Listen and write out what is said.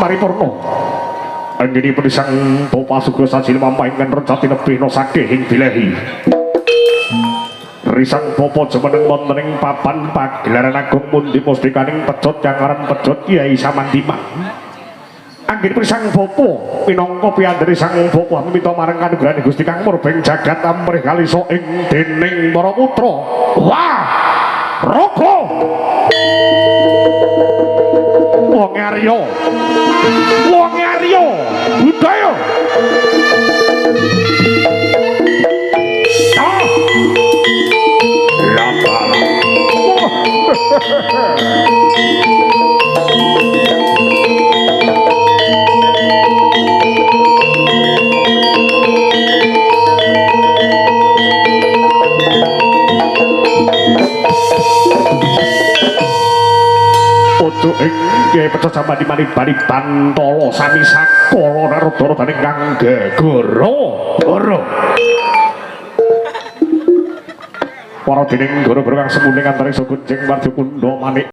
maripurna anggenipun sang bapa suga sajil mampaingan rencati nebih no sakehing bilehi risang bapa jemeneng wonten ing papan pagelaran agung mundi mustikaning pecut kang aran pecut Kyai Samandiman anggenipun sang bapa minangka piandhani sang bapa minta marang kanugrahan Gusti Kang Murbeng jagat amrih kalisa ing dening para putra wah raga wong Arya budaya ojo ing Kyai Pecut Samandiman bali Bantala sami sakala Narodara daning Kang Gagara para dening guru-guru kang semuning antaring Sugunjing Warjukunda Manik